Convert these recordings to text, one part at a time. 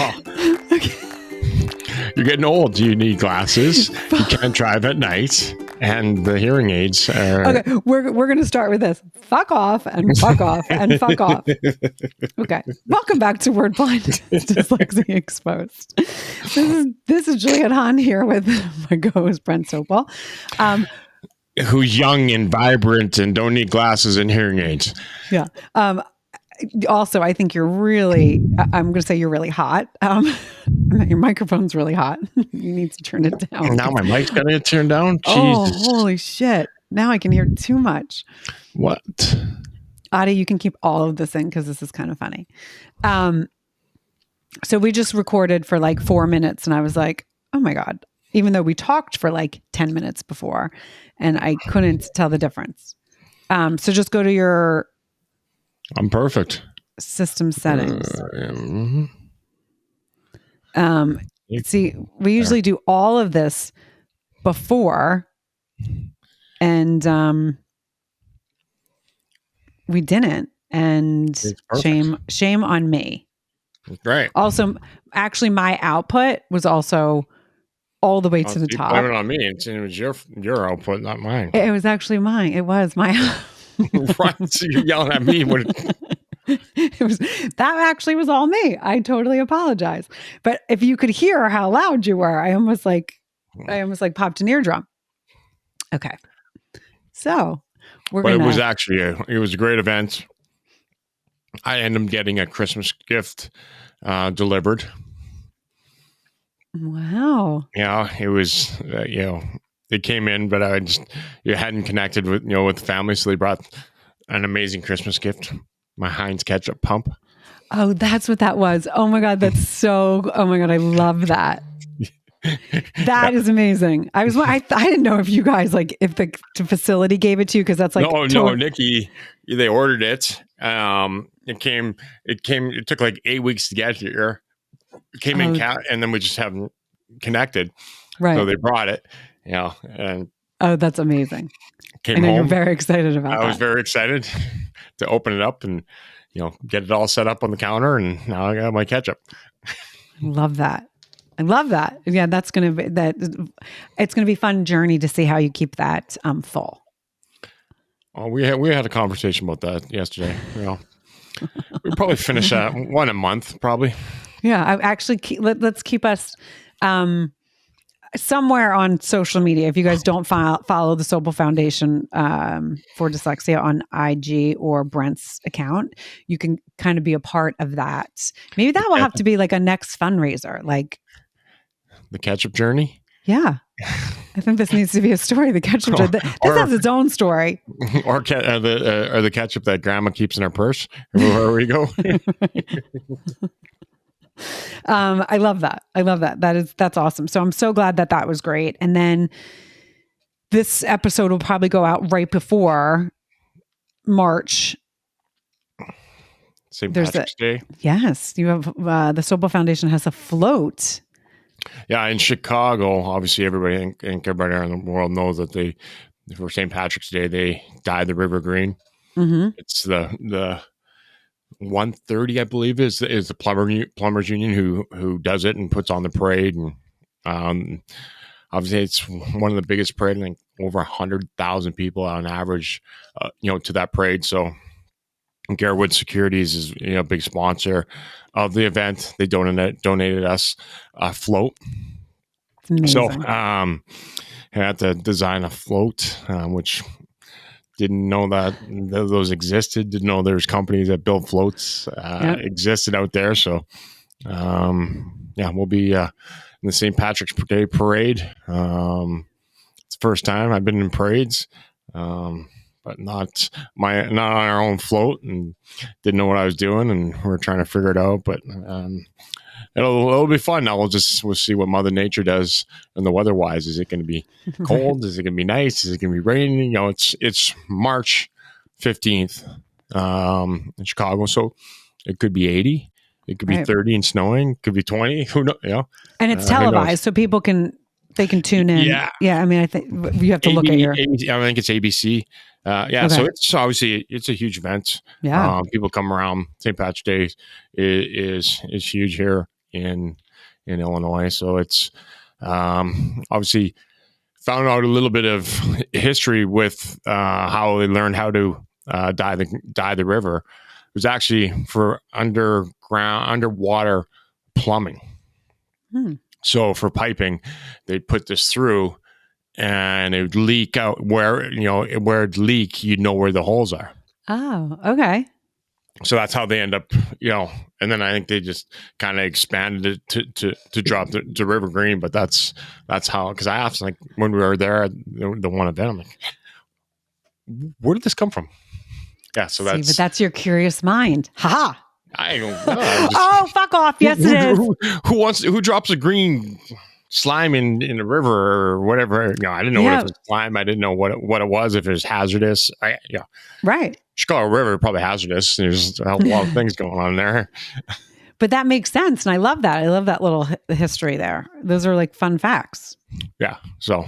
Well, you're getting old. You need glasses. You can't drive at night. And the hearing aids are... Okay, we're going to start with this. Fuck off and fuck off and fuck off. Okay, welcome back to Word Blindness, Dyslexia Exposed. This is Juliette Hahn here with my co-host Brent Sopel. Who's young and vibrant and don't need glasses and hearing aids. Yeah. Also, I think I'm going to say you're really hot. Your microphone's really hot. You need to turn it down. Now my mic's got to get turned down? Oh, Jesus. holy shit. Now I can hear too much. What? Adi, you can keep all of this in because this is kind of funny. So we just recorded for like 4 minutes and I was like, oh my God, even though we talked for like 10 minutes before and I couldn't tell the difference. So just go to your... I'm perfect. System settings. Mm-hmm. See, we usually do all of this before and we didn't. And shame on me. Right. Also, actually, my output was also all the way to the top. Blame it on me. It was your output, not mine. It was actually mine. It was my. Right. So you're yelling at me. That actually was all me. I totally apologize. But if you could hear how loud you were, I almost like popped an eardrum. Okay. So it was actually it was a great event. I ended up getting a Christmas gift delivered. Wow. Yeah, it was, it came in, but you hadn't connected with the family. So they brought an amazing Christmas gift. My Heinz ketchup pump. Oh, that's what that was. Oh my God. Oh my God. I love that. That is amazing. I didn't know if you guys if the facility gave it to you. Cause that's like, no, Nikki, they ordered it. It took like 8 weeks to get here. It came in and then we just haven't connected. Right. So they brought it, and that's amazing. Came home. You're very excited about that. I was very excited to open it up and, get it all set up on the counter. And now I got my ketchup. Love that. I love that. Yeah, it's going to be a fun journey to see how you keep that full. Oh, we had a conversation about that yesterday. We'll probably finish that one a month, probably. Yeah, let's keep us somewhere on social media. If you guys don't follow the Sopel Foundation for Dyslexia on IG or Brent's account, you can kind of be a part of that. Maybe that will have to be like a next fundraiser, like the ketchup journey. Yeah. I think this needs to be a story. The ketchup. This has its own story. Or the ketchup that Grandma keeps in her purse wherever we go. I love that. That's awesome. So I'm so glad that was great. And then this episode will probably go out right before March. St. Patrick's Day. Yes, you have the Sopel Foundation has a float. Yeah, in Chicago, obviously everybody around the world knows that for St. Patrick's Day they dye the river green. Mm-hmm. It's the 130, I believe, is the plumbers union who does it and puts on the parade, and obviously it's one of the biggest parades. I think over 100,000 people on average, to that parade. So Garwood Securities is a big sponsor of the event. They donated us a float. So I had to design a float, which didn't know that those existed. Didn't know there's companies that build floats existed out there. So we'll be in the St. Patrick's Day parade. It's the first time I've been in parades. But not on our own float, and didn't know what I was doing, and we're trying to figure it out. But it'll be fun. Now we'll see what Mother Nature does, and the weather wise, is it going to be cold? Is it going to be nice? Is it going to be raining? It's March 15th in Chicago, so it could be 80, it could be 30 and snowing, it could be 20. Who knows? And it's televised, so people can tune in. Yeah. I mean, I think you have to look at your. ABC, I think it's ABC. Okay. So it's obviously it's a huge event. Yeah, people come around. St. Patrick's Day is huge here in Illinois. So it's obviously found out a little bit of history with how they learned how to dye the river. It was actually for underwater plumbing. So for piping, they'd put this through, and it would leak out where it'd leak. You'd know where the holes are. Oh, okay. So that's how they end up, and then I think they just kind of expanded it to drop the river green. But that's how, because I asked, like, when we were there at the one event, I'm like, where did this come from? Yeah, so but that's your curious mind. Ha! I don't know. Oh, fuck off! Yes, it is. Who drops a green slime in the river or whatever? I didn't know what it was slime. I didn't know what it was. If it was hazardous, right. Chicago River, probably hazardous. There's a lot of things going on there. But that makes sense, and I love that. I love that little history there. Those are like fun facts. Yeah. So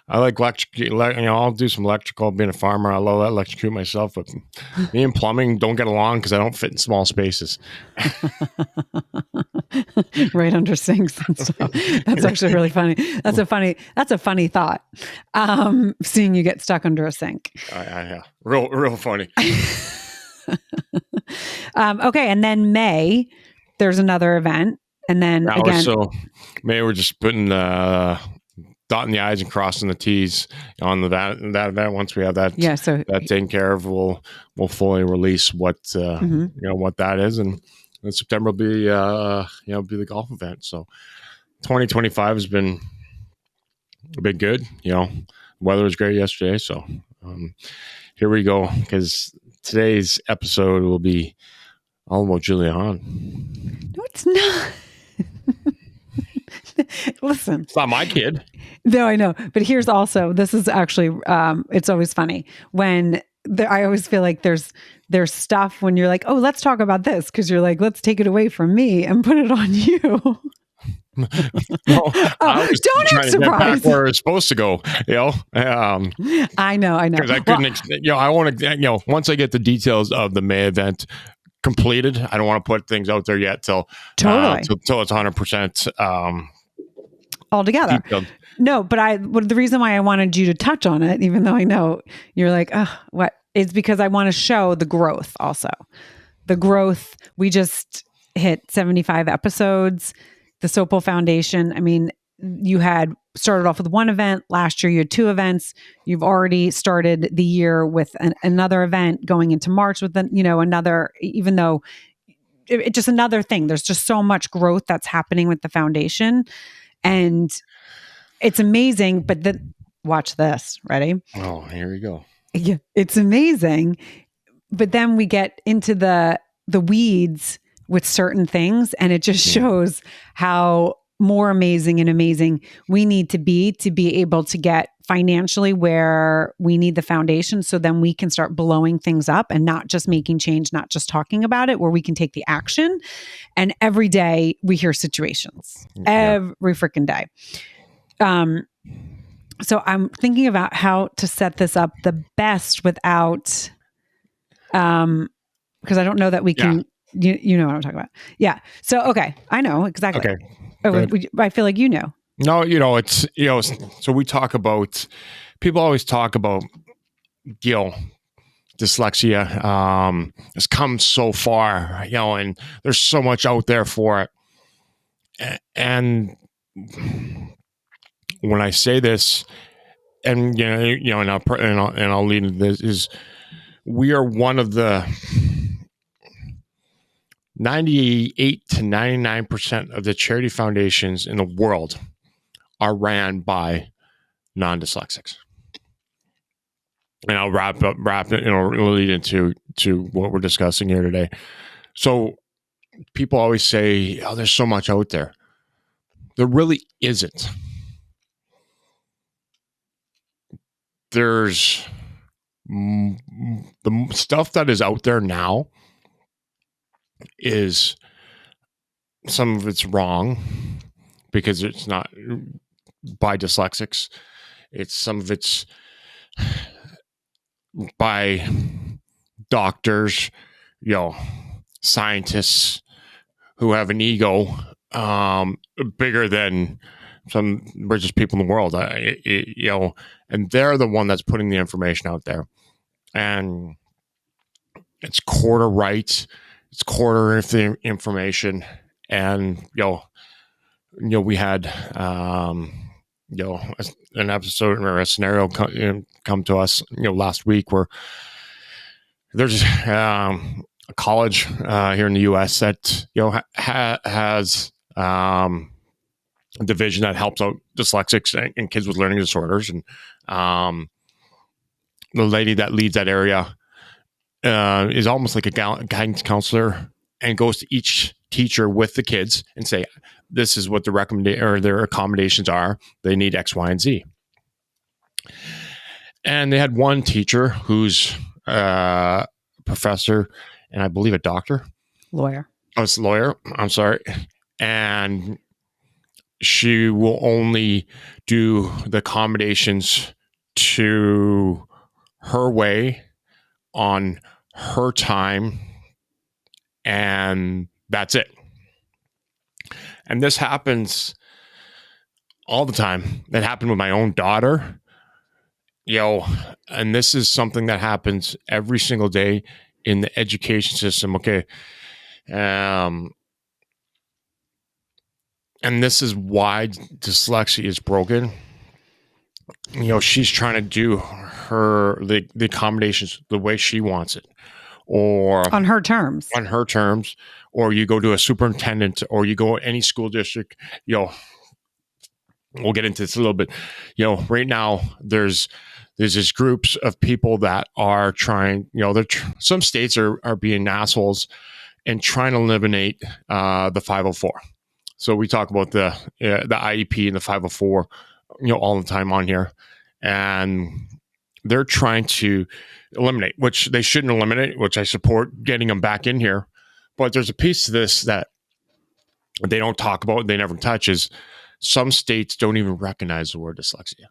I like I'll do some electrical. Being a farmer, I love that, electrocute myself. But me and plumbing don't get along because I don't fit in small spaces. Right under sinks and stuff. That's actually really funny. That's a funny thought. Seeing you get stuck under a sink. Yeah, real funny. Okay, and then May, there's another event, and then again. So May, we're just putting dotting the I's and crossing the T's on that event. Once we have that, that taken care of, we'll fully release what what that is, and in September will be be the golf event. So 2025 has been good. Weather was great yesterday, so here we go, because today's episode will be all about Julia Hahn. No, it's not. Listen, it's not my kid. No, I know. But here's also, this is actually, it's always funny when I always feel like there's stuff when you're like, oh, let's talk about this. Cause you're like, let's take it away from me and put it on you. Don't act surprised. Where it's supposed to go, I know. Because I couldn't, I want to, once I get the details of the May event completed, I don't want to put things out there yet till it's 100%. Altogether. Detailed. No, but the reason why I wanted you to touch on it, even though I know you're like, oh, what, is because I want to show the growth also. The growth, we just hit 75 episodes. The Sopel Foundation, I mean, you had started off with one event. Last year, you had two events. You've already started the year with another event going into March with another, even though it's just another thing. There's just so much growth that's happening with the foundation. And it's amazing, but watch this. Ready? Oh, here we go. Yeah, it's amazing. But then we get into the weeds with certain things, and it just shows how more amazing we need to be able to get financially where we need the foundation, so then we can start blowing things up and not just making change, not just talking about it, where we can take the action. And every day we hear situations, every freaking day. So I'm thinking about how to set this up the best without, because I don't know that we can, you know what I'm talking about. Yeah. So, okay. I know exactly. Okay. I feel like you know. No, it's, so we talk about, people always talk about, dyslexia, has come so far, and there's so much out there for it. And when I say this, and, and I'll lead into this, is we are one of the 98 to 99% of the charity foundations in the world are ran by non-dyslexics. And I'll wrap it, lead into what we're discussing here today. So people always say, oh, there's so much out there. There really isn't. There's the stuff that is out there now is, some of it's wrong because it's not by dyslexics. Some of it's by doctors, scientists who have an ego bigger than some richest people in the world. And they're the one that's putting the information out there, and it's quarter right, it's quarter information, and we had an episode or a scenario come to us last week where there's a college here in the U.S. that has a division that helps out dyslexics and kids with learning disorders, and the lady that leads that area is almost like a guidance counselor and goes to each teacher with the kids and say, this is what their accommodations are. They need X, Y, and Z. And they had one teacher who's a professor and I believe a doctor. Lawyer. Oh, it's a lawyer. I'm sorry. And she will only do the accommodations to her way on her time, and that's it. And this happens all the time. That happened with my own daughter, and this is something that happens every single day in the education system. Okay. And this is why dyslexia is broken. She's trying to do the accommodations the way she wants it, or on her terms, or you go to a superintendent, or you go to any school district. We'll get into this a little bit. Right now there's this groups of people that are trying. Some states are being assholes and trying to eliminate the 504. So we talk about the IEP and the 504, all the time on here, and they're trying to eliminate, which they shouldn't eliminate, which I support getting them back in here. But there's a piece to this that they don't talk about, they never touch, is some states don't even recognize the word dyslexia.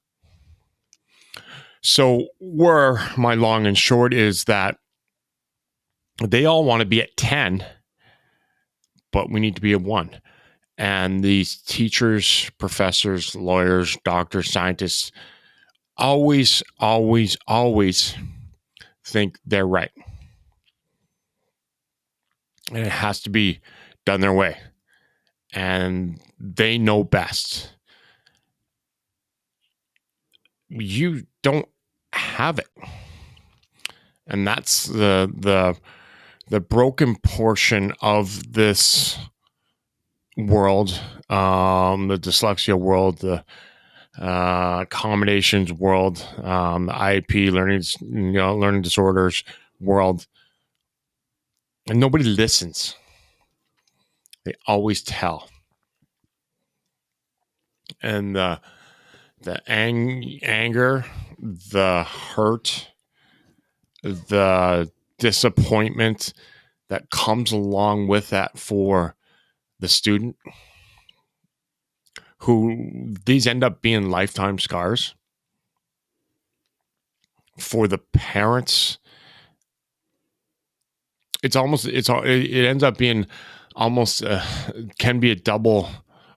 So where my long and short is that they all want to be at 10, but we need to be at 1. And these teachers, professors, lawyers, doctors, scientists always, always, always think they're right. And it has to be done their way. And they know best. You don't have it. And that's the broken portion of this world, the dyslexia world, the accommodations world, the IEP, learning disorders world, and nobody listens. They always tell, and the anger, the hurt, the disappointment that comes along with that for the student, who these end up being lifetime scars. For the parents, it ends up being almost can be a double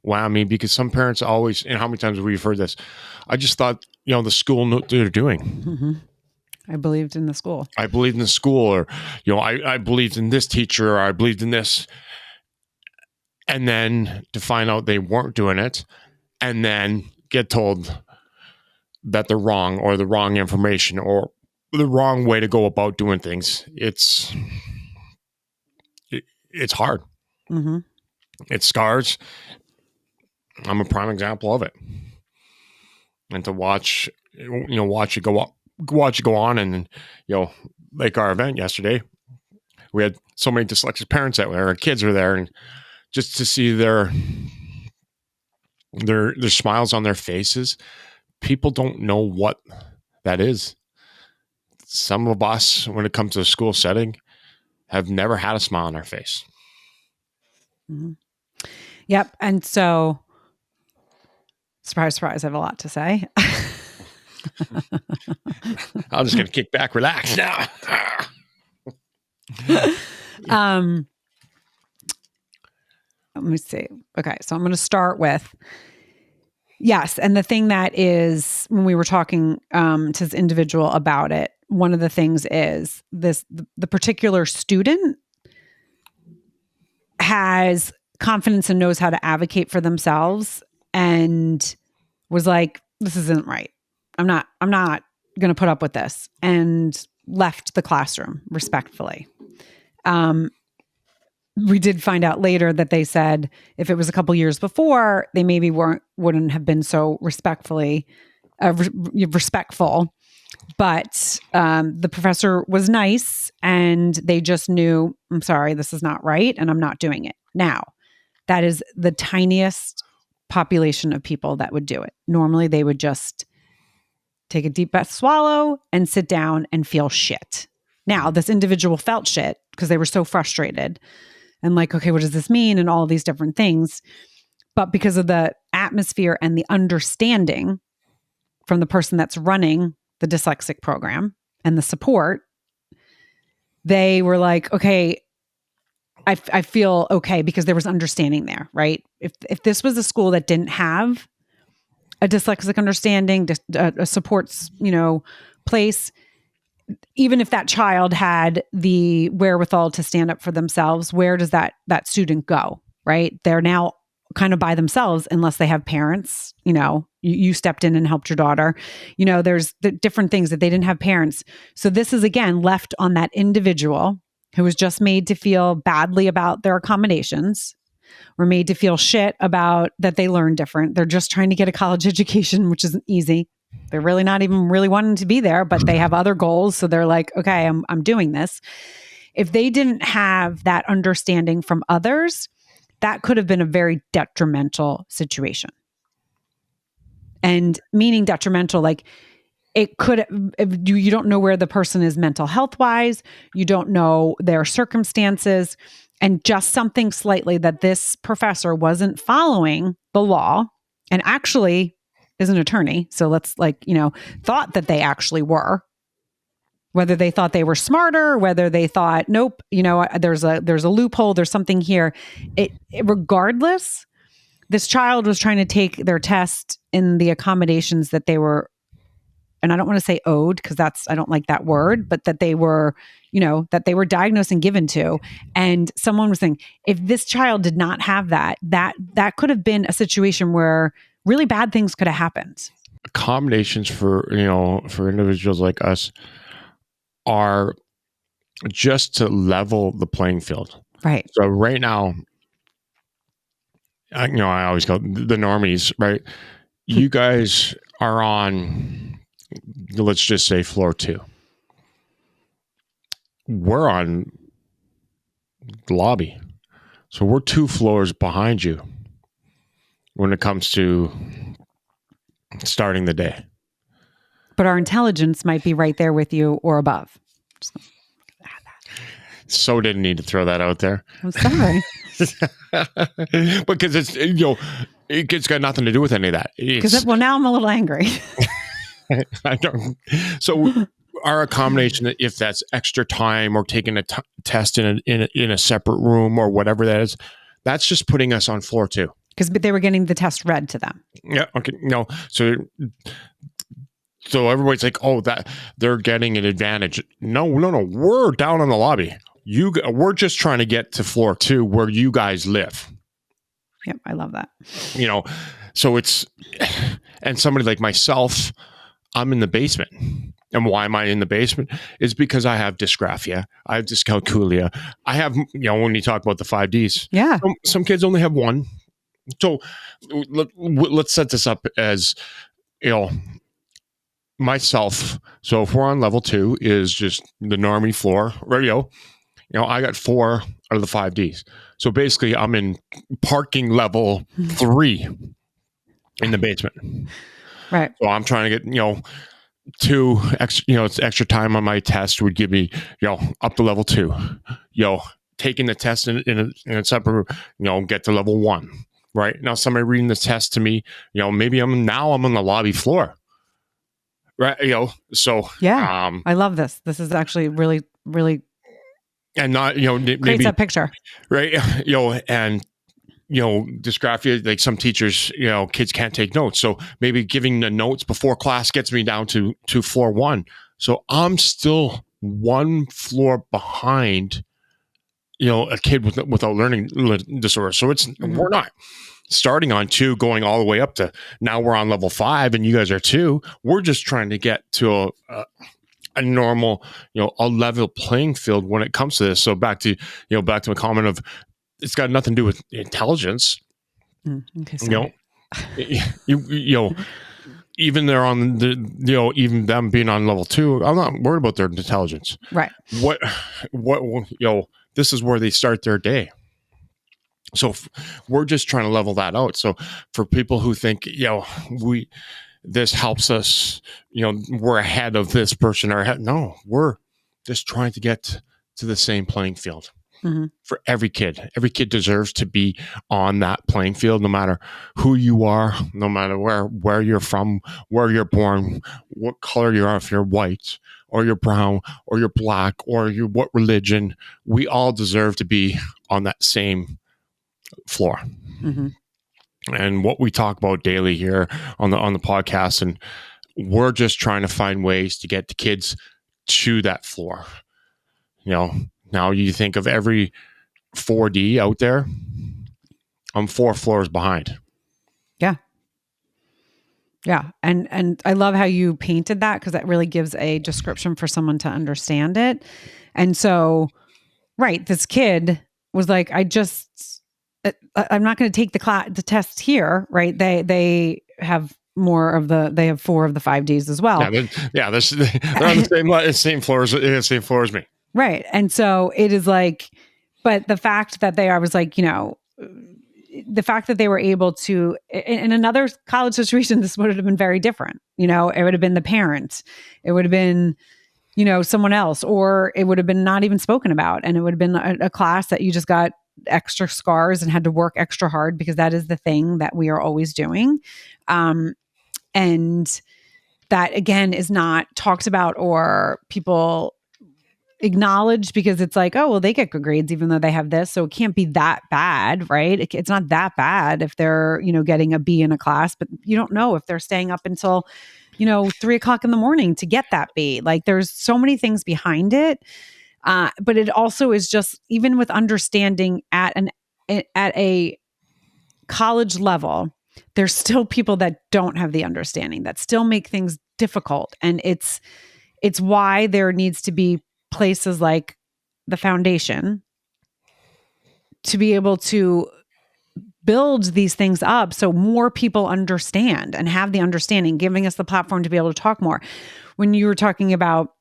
whammy, because some parents always, and how many times have we heard this? I just thought, the school knew what they're doing. Mm-hmm. I believed in the school. I believed in the school, or, I believed in this teacher, or I believed in this. And then to find out they weren't doing it, and then get told that they're wrong, or the wrong information, or the wrong way to go about doing things. It's hard. Mm-hmm. It scars. I'm a prime example of it. And to watch it go on, and like our event yesterday, we had so many dyslexic parents that were, our kids were there, and just to see their smiles on their faces. People don't know what that is. Some of us, when it comes to a school setting, have never had a smile on our face. Mm-hmm. Yep. And so, surprise, surprise, I have a lot to say. I'm just going to kick back, relax now. let me see. Okay. So I'm going to start with, yes. And the thing that is, when we were talking to this individual about it, one of the things is the particular student has confidence and knows how to advocate for themselves, and was like, this isn't right. I'm not going to put up with this, and left the classroom respectfully. We did find out later that they said if it was a couple years before, they maybe wouldn't have been so respectful. But the professor was nice, and they just knew, I'm sorry, this is not right, and I'm not doing it. Now, that is the tiniest population of people that would do it. Normally, they would just take a deep breath, swallow, and sit down and feel shit. Now, this individual felt shit because they were so frustrated and like, okay, what does this mean? And all of these different things. But because of the atmosphere and the understanding from the person that's running the dyslexic program and the support, they were like, okay, I feel okay, because there was understanding there, right? If this was a school that didn't have a dyslexic understanding, a supports, place, even if that child had the wherewithal to stand up for themselves, where does that student go, right? They're now kind of by themselves unless they have parents. You stepped in and helped your daughter. There's the different things that they didn't have parents. So this is, again, left on that individual who was just made to feel badly about their accommodations, or made to feel shit about that they learn different. They're just trying to get a college education, which isn't easy. They're really not even really wanting to be there, but they have other goals. So they're like, okay, I'm doing this. If they didn't have that understanding from others, that could have been a very detrimental situation. And meaning detrimental, like it could, you don't know where the person is mental health wise, you don't know their circumstances, and just something slightly that this professor wasn't following the law, and actually is an attorney. So let's thought that they actually were, whether they thought they were smarter, whether they thought, nope, there's a loophole, there's something here. Regardless, this child was trying to take their test in the accommodations that they were, and I don't want to say owed, because I don't like that word, but that they were, that they were diagnosed and given to. And someone was saying, if this child did not have that could have been a situation where really bad things could have happened. Accommodations for individuals like us are just to level the playing field. Right. So right now, I always go the normies, right? You guys are on, let's just say, floor 2. We're on the lobby. So we're 2 floors behind you when it comes to starting the day. But our intelligence might be right there with you or above. So didn't need to throw that out there. I'm sorry. Because it's got nothing to do with any of that. Well, now I'm a little angry. I don't. So our accommodation, if that's extra time or taking a test in a separate room or whatever that is, that's just putting us on floor 2. Because they were getting the test read to them. Yeah. Okay. No. So everybody's like, oh, that they're getting an advantage. No. We're down in the lobby. We're just trying to get to floor 2 where you guys live. Yep. I love that. So it's, and somebody like myself, I'm in the basement. And why am I in the basement? Is because I have dysgraphia. I have dyscalculia. I have, when you talk about the 5 Ds. Yeah. Some kids only have 1. So let's set this up as, myself. So if we're on level 2 is just the normie floor, radio, I got 4 out of the 5 Ds. So basically I'm in parking level 3 in the basement. Right. So I'm trying to get, 2 extra, it's extra time on my test would give me, up to level 2, taking the test in a separate, get to level 1. Right now, somebody reading the test to me, maybe I'm on the lobby floor. Right. So yeah, I love this. This is actually really, really, and not, creates maybe that picture. Right. And dysgraphia, like some teachers, kids can't take notes. So maybe giving the notes before class gets me down to floor one. So I'm still one floor behind, a kid without learning disorder. So we're not starting on 2, going all the way up to now we're on level 5 and you guys are 2. We're just trying to get to a normal, a level playing field when it comes to this. So back to my comment of, it's got nothing to do with intelligence. Okay, sorry. Even they're on the, even them being on level 2, I'm not worried about their intelligence. Right. What, this is where they start their day. So we're just trying to level that out. So for people who think, this helps us, we're ahead of this person or ahead. No, we're just trying to get to the same playing field. For every kid. Every kid deserves to be on that playing field, no matter who you are, no matter where you're from, where you're born, what color you are, if you're white or you're brown or you're black or you're what religion. We all deserve to be on that same floor. And what we talk about daily here on the podcast, and we're just trying to find ways to get the kids to that floor. Now you think of every 4D out there, I'm 4 floors behind. Yeah. And I love how you painted that, because that really gives a description for someone to understand it. And so, right, this kid was like, I'm not going to take the test here, right? They have more of they have 4 of the 5Ds as well. They're on the same floor as me. Right. And so it is like, but the fact that I was like, the fact that they were able to, in another college situation, this would have been very different. It would have been the parent. It would have been, someone else, or it would have been not even spoken about. And it would have been a class that you just got extra scars and had to work extra hard, because that is the thing that we are always doing. And that, again, is not talked about or people acknowledged, because it's like, oh, well, they get good grades even though they have this. So it can't be that bad, right? It's not that bad if they're, getting a B in a class, but you don't know if they're staying up until, 3:00 in the morning to get that B. Like, there's so many things behind it. But it also is just, even with understanding at a college level, there's still people that don't have the understanding, that still make things difficult. And it's why there needs to be places like the foundation to be able to build these things up so more people understand and have the understanding, giving us the platform to be able to talk more. When you were talking about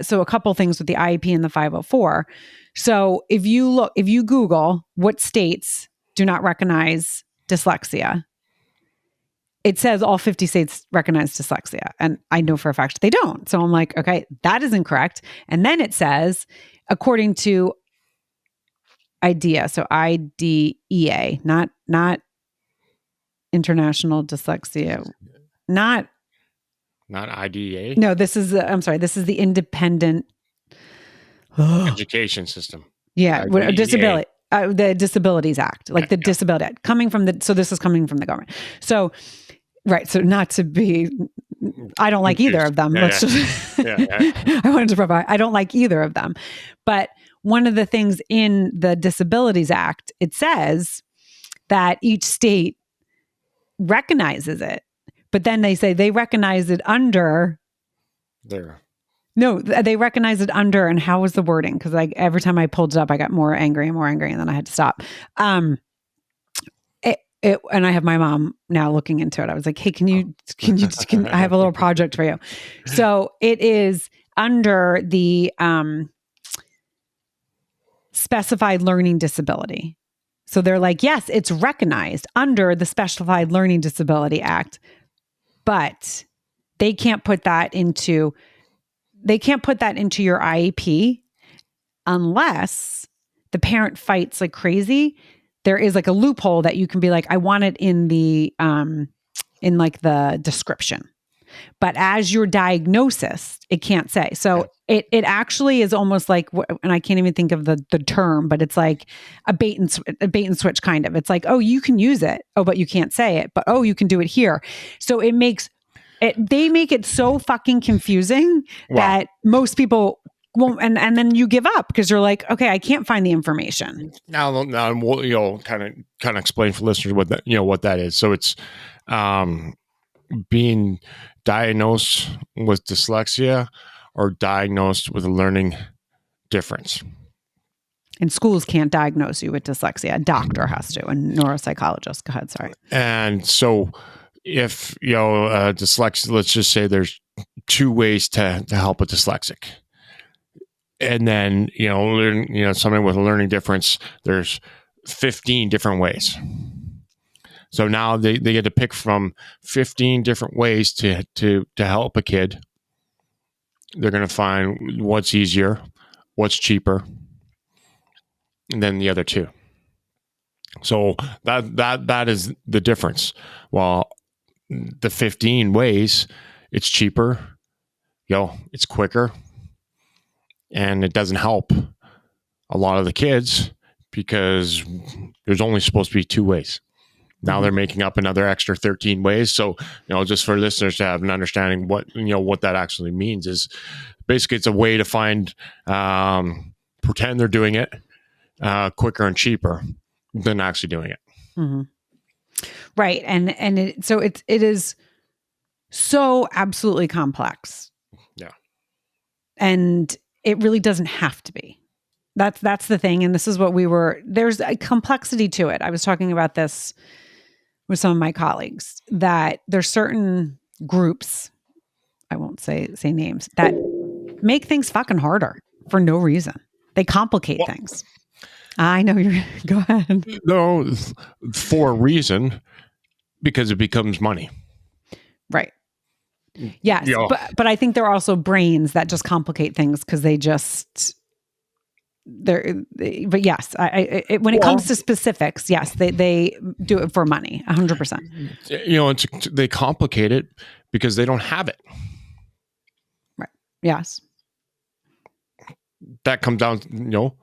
so a couple things with the IEP and the 504. So if you Google what states do not recognize dyslexia, it says all 50 states recognize dyslexia. And I know for a fact they don't. So I'm like, okay, that is incorrect. And then it says, according to IDEA, so IDEA, not International Dyslexia, not IDEA. No, this is the independent education system. Yeah, disability. The Disabilities Act, like the Disability Act, so this is coming from the government. So, right. So not to be, I don't like either of them. I wanted to provide, I don't like either of them. But one of the things in the Disabilities Act, it says that each state recognizes it, but then they say they recognize it under there. No, they recognize it under, and how was the wording? Because every time I pulled it up, I got more angry, and then I had to stop. And I have my mom now looking into it. I was like, hey, can I have a little project for you? So it is under the specified learning disability. So they're like, yes, it's recognized under the Specified Learning Disability Act, but they can't put that into your IEP unless the parent fights like crazy. There is like a loophole that you can be like, I want it in the in like the description. but as your diagnosis, it can't say. So it actually is almost like, and I can't even think of the term, but it's like a bait and switch kind of. It's like, oh, you can use it. Oh, but you can't say it. But oh, you can do it here. So it makes it. They make it so fucking confusing that most people won't. And then you give up because you're like, okay, I can't find the information. Now we'll kind of explain for listeners what that is. So it's being diagnosed with dyslexia or diagnosed with a learning difference. And schools can't diagnose you with dyslexia. A doctor has to, a neuropsychologist. Go ahead, sorry. And so if, dyslexia, let's just say there's 2 ways to help a dyslexic. And then, somebody with a learning difference, there's 15 different ways. So now they get to pick from 15 different ways to help a kid. They're going to find what's easier, what's cheaper, and then the other 2. So that is the difference. Well, the 15 ways, it's cheaper, it's quicker, and it doesn't help a lot of the kids because there's only supposed to be 2 ways. Now they're making up another extra 13 ways. So, just for listeners to have an understanding what that actually means is basically it's a way to find, pretend they're doing it quicker and cheaper than actually doing it. Mm-hmm. Right. And it is so absolutely complex. Yeah. And it really doesn't have to be. That's the thing. And this is what there's a complexity to it. I was talking about this with some of my colleagues, that there's certain groups, I won't say names, that make things fucking harder for no reason. They complicate things. I know you're, go ahead. No, for a reason, because it becomes money. Right. Yes. But I think there are also brains that just complicate things because but yes, when it comes to specifics, yes, they do it for money, 100%. They complicate it because they don't have it. Right. Yes. That comes down,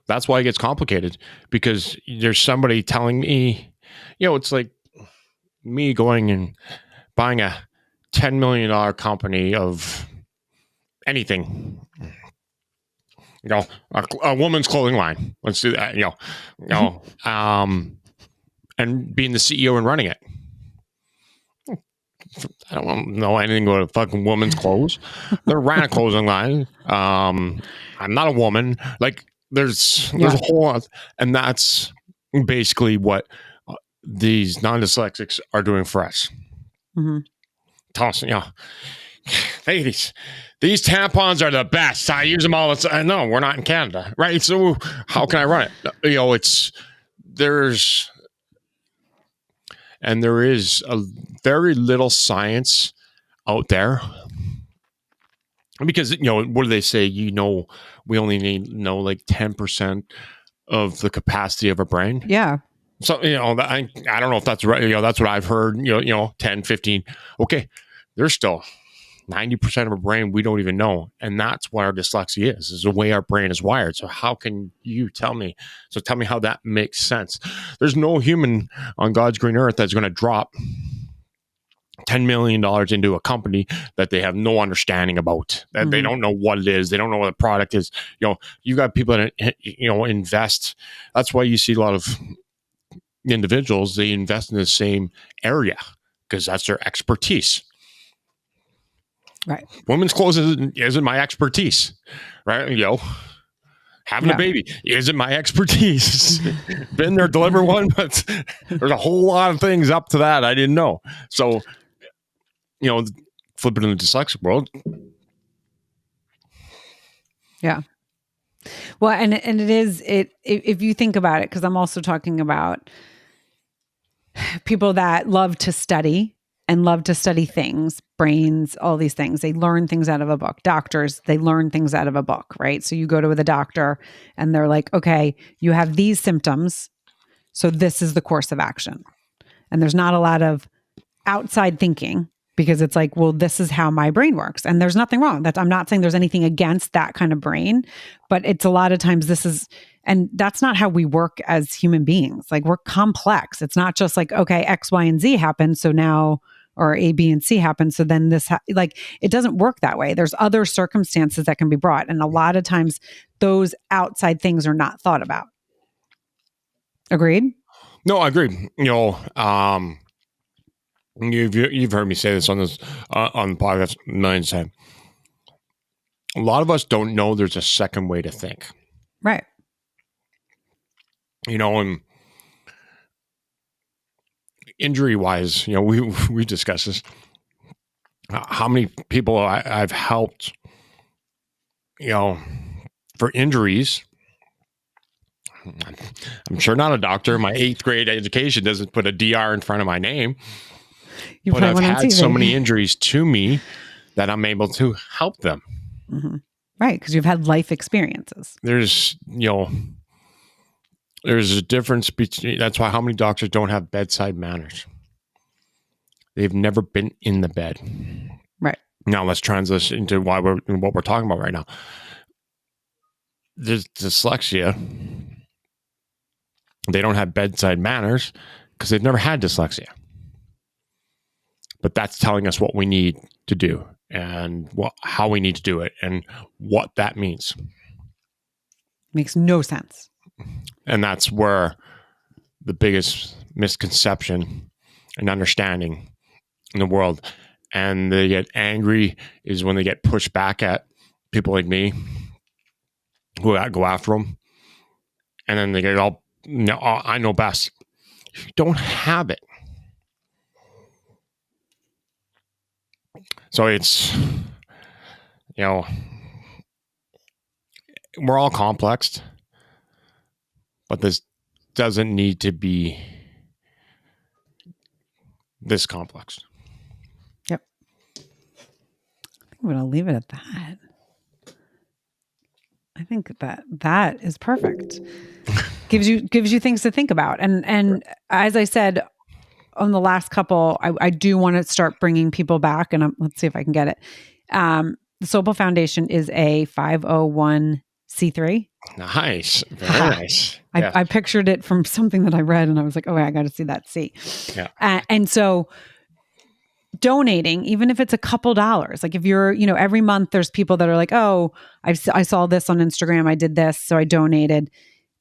that's why it gets complicated, because there's somebody telling me, it's like me going and buying a $10 million company of anything. A woman's clothing line. Let's do that. And being the CEO and running it. I don't know anything about a fucking woman's clothes. They ran a clothing line. I'm not a woman. Like there's a whole lot, and that's basically what these non-dyslexics are doing for us. Mm-hmm. Tossing, hey, these tampons are the best. I use them all the time. No, we're not in Canada, right? So how can I run it? There is a very little science out there, because what do they say? We only need like 10% of the capacity of a brain. Yeah. So I don't know if that's right. That's what I've heard. 10, 15. Okay, there's still 90% of our brain we don't even know, and that's what our dyslexia is the way our brain is wired. So how can you tell me? So tell me how that makes sense. There's no human on God's green earth that's going to drop $10 million into a company that they have no understanding about, that they don't know what it is. They don't know what the product is. You got people that invest. That's why you see a lot of individuals, they invest in the same area because that's their expertise. Right. Women's clothes isn't my expertise, right? Having a baby isn't my expertise. Been there, deliver one, but there's a whole lot of things up to that I didn't know. So, flip it in the dyslexic world. Yeah. Well, and it is, if you think about it, because I'm also talking about people that love to study and love to study things, brains, all these things. They learn things out of a book. Doctors, they learn things out of a book, right? So you go to the doctor and they're like, okay, you have these symptoms, so this is the course of action. And there's not a lot of outside thinking because it's like, well, this is how my brain works. And there's nothing wrong. I'm not saying there's anything against that kind of brain, but it's a lot of times and that's not how we work as human beings. Like, we're complex. It's not just like, okay, X, Y, and Z happened. So now, or A, B, and C happened. So then like, it doesn't work that way. There's other circumstances that can be brought. And a lot of times those outside things are not thought about. Agreed? No, I agree. You've heard me say this on the podcast a million times. A lot of us don't know there's a second way to think. Right. And injury wise, we discussed this. How many people I've helped, for injuries. I'm sure not a doctor. My 8th grade education doesn't put a DR in front of my name. But I've had so many injuries to me that I'm able to help them. Mm-hmm. Right, because you've had life experiences. There's a difference between. That's why how many doctors don't have bedside manners. They've never been in the bed. Right. Now let's transition into what we're talking about right now. There's dyslexia. They don't have bedside manners because they've never had dyslexia. But that's telling us what we need to do and how we need to do it and what that means. Makes no sense. And that's where the biggest misconception and understanding in the world. And they get angry is when they get pushed back at people like me who go after them. And then they get all, no, I know best. You don't have it. So it's, we're all complex, but this doesn't need to be this complex. Yep. I think I'm going to leave it at that. I think that is perfect. gives you things to think about. And as I said on the last couple, I do want to start bringing people back, and let's see if I can get it. The Sopal Foundation is a 501c3. Nice. Very nice. I pictured it from something that I read, and I was like, oh, I got to see that C. Yeah. And so donating, even if it's a couple dollars, like if you're, every month there's people that are like, oh, I saw this on Instagram, I did this, so I donated.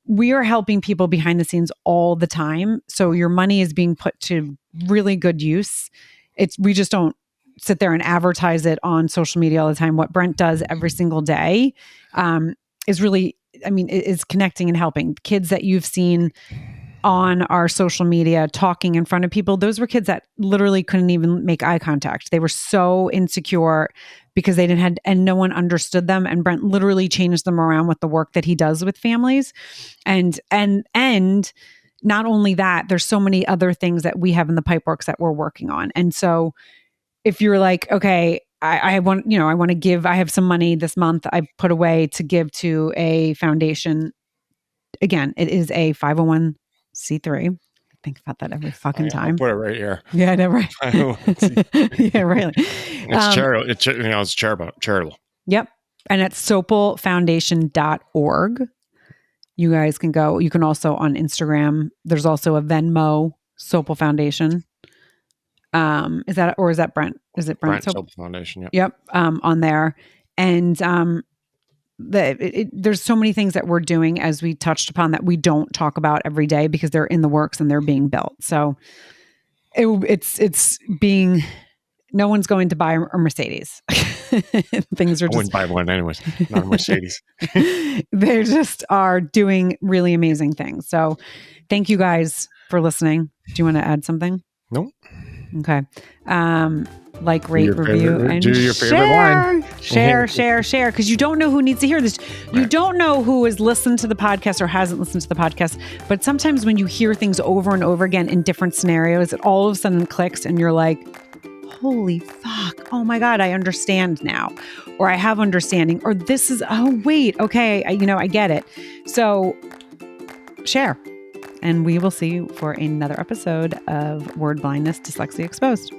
We are helping people behind the scenes all the time. So your money is being put to really good use. We just don't sit there and advertise it on social media all the time. What Brent does every single day is really, is connecting and helping. Kids that you've seen on our social media talking in front of people, those were kids that literally couldn't even make eye contact. They were so insecure because they didn't have, and no one understood them. And Brent literally changed them around with the work that he does with families. And not only that, there's so many other things that we have in the pipeworks that we're working on. And so if you're like, okay, I want to give, I have some money this month I put away to give to a foundation. Again, it is a 501c3. Think about that every fucking time. I'll put it right here. Yeah, I know, right? Yeah, right. It's charitable. It's charitable. Yep. And it's sopalfoundation.org. You guys can go. You can also on Instagram. There's also a Venmo Sopal Foundation. Is that Brent? Is it Brent Sopal Foundation? Yep. Yep. On there. And there's so many things that we're doing, as we touched upon, that we don't talk about every day because they're in the works and they're being built. So it's being, no one's going to buy a Mercedes. Things are just, I wouldn't buy one anyways, not a Mercedes. They just are doing really amazing things. So thank you guys for listening. Do you want to add something? Nope. Okay. Like, rate, review, and do your favorite line. Share, because you don't know who needs to hear this. You don't know who has listened to the podcast or hasn't listened to the podcast. But sometimes when you hear things over and over again in different scenarios, it all of a sudden clicks and you're like, holy fuck, oh my God, I understand now. Or I have understanding. Or this is, oh wait, okay, I get it. So share. And we will see you for another episode of Word Blindness, Dyslexia Exposed.